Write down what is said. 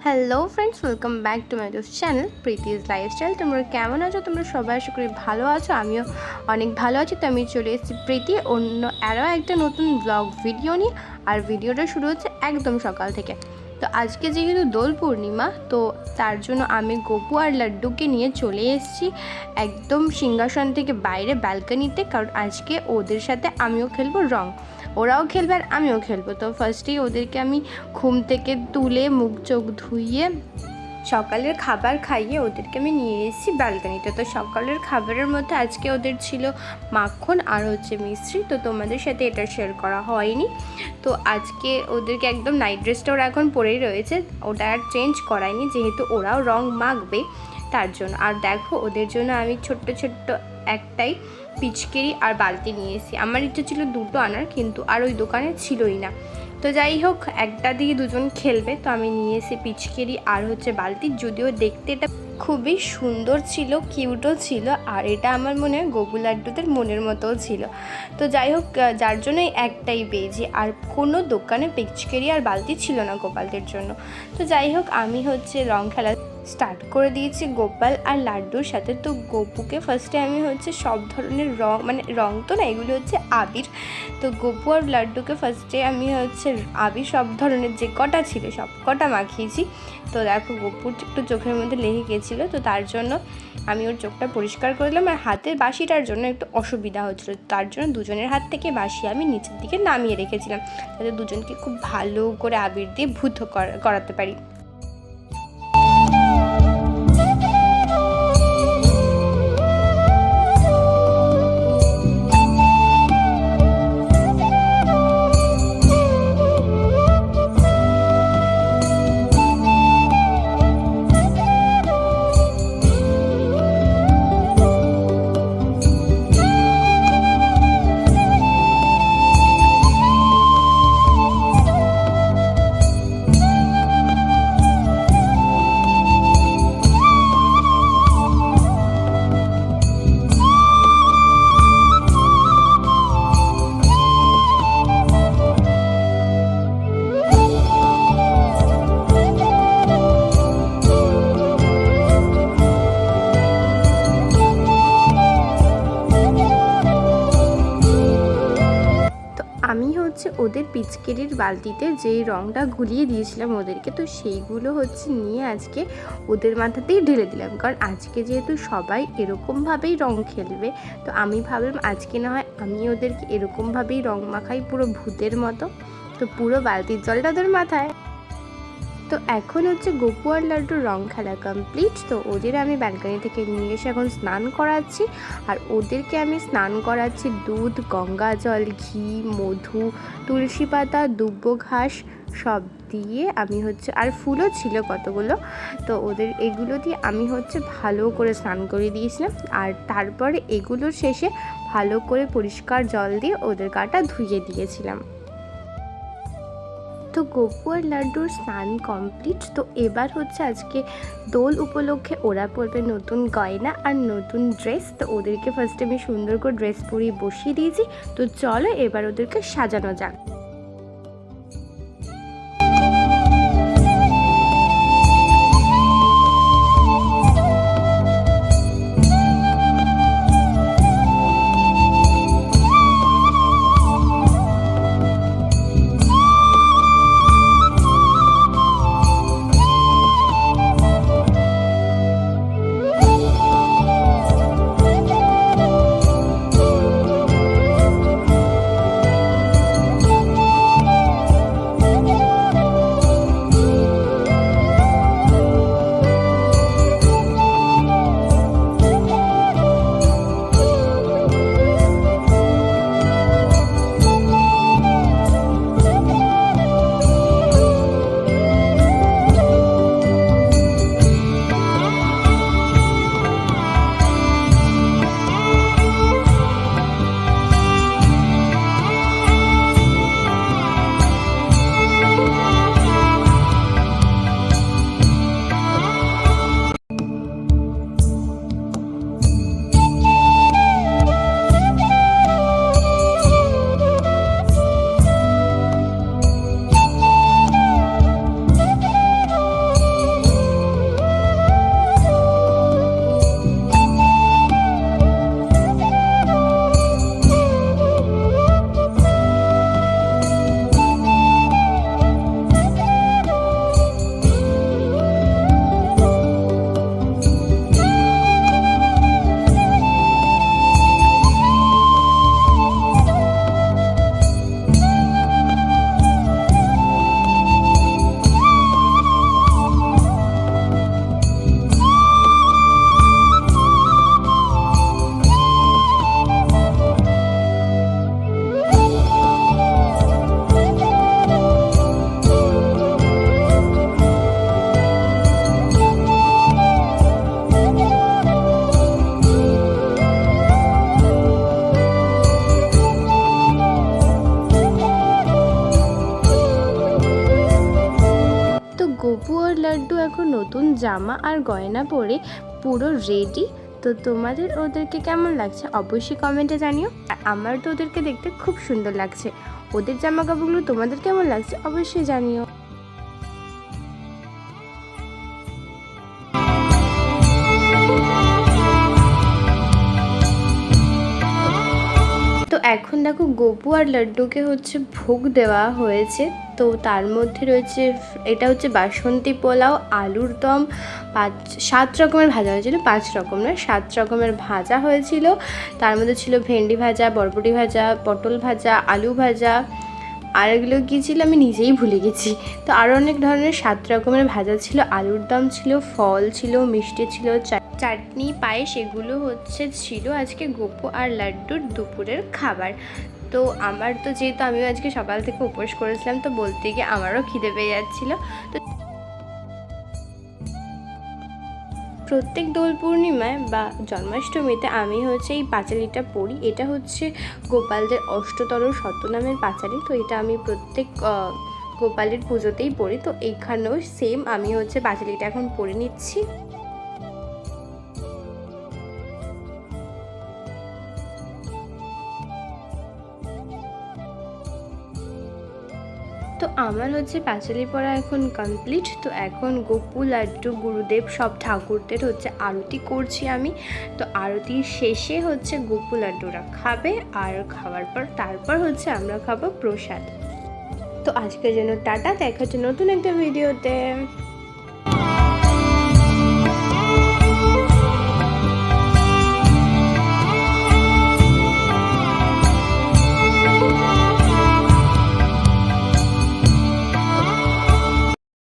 Hello friends, welcome back to my channel Preeti's lifestyle. তোমরা কেমন আছো? তোমরা সবাই আশা করি ভালো আছো। আমিও অনেক ভালো আছি। তো আমি চলে এসেছি প্রীতি আরও একটা নতুন ব্লগ ভিডিও নিয়ে। আর ভিডিওটা শুরু হচ্ছে একদম সকাল থেকে। তো আজকে যেহেতু দোল পূর্ণিমা, তো তার জন্য আমি গপু আর লাড্ডুকে নিয়ে চলে এসেছি একদম সিংহাসন থেকে বাইরে ব্যালকনিতে, কারণ আজকে ওদের সাথে আমিও খেলবো রং। ওরাও খেলবে আর আমিও খেলবো। তো ফার্স্টেই ওদেরকে আমি ঘুম থেকে তুলে মুখ চোখ ধুইয়ে সকালের খাবার খাইয়ে ওদেরকে আমি নিয়ে এসেছি ব্যালকনিতে। তো সকালের খাবারের মধ্যে আজকে ওদের ছিল মাখন আর মিষ্টি। তো তোমাদের সাথে এটা শেয়ার করা হয়নি। তো আজকে ওদেরকে একদম নাইট ড্রেসটা ওরা এখন পরেই রয়েছে, ওটা আর চেঞ্জ করায়নি, যেহেতু ওরাও রং মাখবে তার জন্য। আর দেখো, ওদের জন্য আমি ছোট্ট ছোট্ট একটাই পিচকারি আর বালতি নিয়ে এসেছি। আমার ইচ্ছে ছিল দুটো আনার, কিন্তু আর ওই দোকানে ছিলই না। তো যাই হোক, একটা দিয়ে দুজন খেলবে, তো আমি নিয়ে এসে পিচকারি আর বালতি। যদিও দেখতে এটা খুবই সুন্দর ছিল, কিউটও ছিল, আর এটা আমার মনে হয় গোপু লাড্ডুদের মনের মতোও ছিল। তো যাই হোক, যার জন্য একটাই পেয়েছি। আর কোনো দোকানে পিচকারি আর বালতি ছিল না গোপালদের জন্য। তো যাই হোক, আমি রং খেলা স্টার্ট করে দিয়েছি গোপাল আর লাড্ডুর সাথে। তো গপুকে ফার্স্টে আমি সব ধরনের রং, মানে রং তো না, এগুলো আবির। তো গপু আর লাড্ডুকে ফার্স্টে আমি আবির সব ধরনের যে কটা ছিল সব কটা মাখিয়েছি। তো দেখো, গপুর একটু চোখের মধ্যে লেগে গেছিলো, তো তার জন্য আমি ওর চোখটা পরিষ্কার করে দিলাম। আর হাতের বাঁশিটার জন্য একটু অসুবিধা হচ্ছিলো, তার জন্য দুজনের হাত থেকে বাঁশি আমি নিচের দিকে নামিয়ে রেখেছিলাম, যাতে দুজনকে খুব ভালো করে আবির দিয়ে ভূত করাতে পারি। আমি ওদের পিচকারির বালতিতে যেই রঙটা গুলিয়ে দিয়েছিলাম ওদেরকে, তো সেইগুলো নিয়ে আজকে ওদের মাথাতেই ঢেলে দিলাম। কারণ আজকে যেহেতু সবাই এরকমভাবেই রং খেলবে, তো আমি ভাবলাম আজকে না হয় আমি ওদেরকে এরকমভাবেই রং মাখাই, পুরো ভূতের মতো। তো পুরো বালতির জলটা ওদের মাথায়। তো এখন গপু আর লাড্ডুর রং খেলা কমপ্লিট। তো ওদের আমি ব্যালকনি থেকে নিয়ে এসে এখন স্নান করাচ্ছি। আর ওদেরকে আমি স্নান করাচ্ছি দুধ, গঙ্গা জল, ঘি, মধু, তুলসী পাতা, দুব্বো ঘাস সব দিয়ে। আমি আর ফুলও ছিল কতগুলো। তো ওদের এগুলো দিয়ে আমি ভালো করে স্নান করে দিয়েছিলাম। আর তারপরে এগুলোর শেষে ভালো করে পরিষ্কার জল দিয়ে ওদের গাটা ধুইয়ে দিয়েছিলাম। তো গপু আর লাড্ডুর স্নান কমপ্লিট। তো এবার আজকে দোল উপলক্ষে ওরা পরবে নতুন গয়না আর নতুন ড্রেস। তো ওদেরকে ফার্স্টে আমি সুন্দর করে ড্রেস পরিয়ে বসিয়ে দিয়েছি। তো চলো এবার ওদেরকে সাজানো যাক। লাড্ডু এখন নতুন জামা আর গয়না পরে পুরো রেডি। তো তোমাদের ওদেরকে কেমন লাগছে অবশ্যই কমেন্টে জানিও। আর আমার তো ওদেরকে দেখতে খুব সুন্দর লাগছে। ওদের জামা কাপড়গুলো তোমাদের কেমন লাগছে অবশ্যই জানিও। তো এখন দেখো গোপু আর লাড্ডুকে হচ্ছে ভোগ দেওয়া হয়েছে। তো তার মধ্যে রয়েছে, এটা হচ্ছে বাসন্তী পোলাও, আলুর দম, 7 রকমের ভাজা হয়েছিল, 5 রকম নয় 7 রকমের ভাজা হয়েছিল। তার মধ্যে ছিল ভেন্ডি ভাজা, বরবটি ভাজা, পটল ভাজা, আলু ভাজা, আর এগুলো কী ছিল আমি নিজেই ভুলে গেছি। তো আরও অনেক ধরনের 7 রকমের ভাজা ছিল, আলুর দম ছিল, ফল ছিল, মিষ্টি ছিল, চাটনি, পায়েস, এগুলো ছিল আজকে গোপু আর লাড্ডুর দুপুরের খাবার। তো আমার তো যেহেতু আমিও আজকে সকাল থেকে উপোস করেছিলাম, তো বলতে গিয়ে আমারও খিদে পেয়ে যাচ্ছিলো। তো প্রত্যেক দোল পূর্ণিমায় বা জন্মাষ্টমীতে আমি এই পাঁচালিটা পড়ি। এটা গোপালদের অষ্টতর শতনামের পাঁচালি। তো এটা আমি প্রত্যেক গোপালের পুজোতেই পড়ি। তো এইখানেও সেম আমি পাঁচালিটা এখন পড়ে নিচ্ছি। তো আমার পাঁচালি পড়া এখন কমপ্লিট। তো এখন গোপু, লাড্ডু, গুরুদেব সব ঠাকুরদের আরতি করছি আমি। তো আরতির শেষে গোপু লাড্ডুরা খাবে, আর খাওয়ার পর তারপর আমরা খাবো প্রসাদ। তো আজকের জন্য টাটা, দেখা হচ্ছে নতুন একটা ভিডিওতে।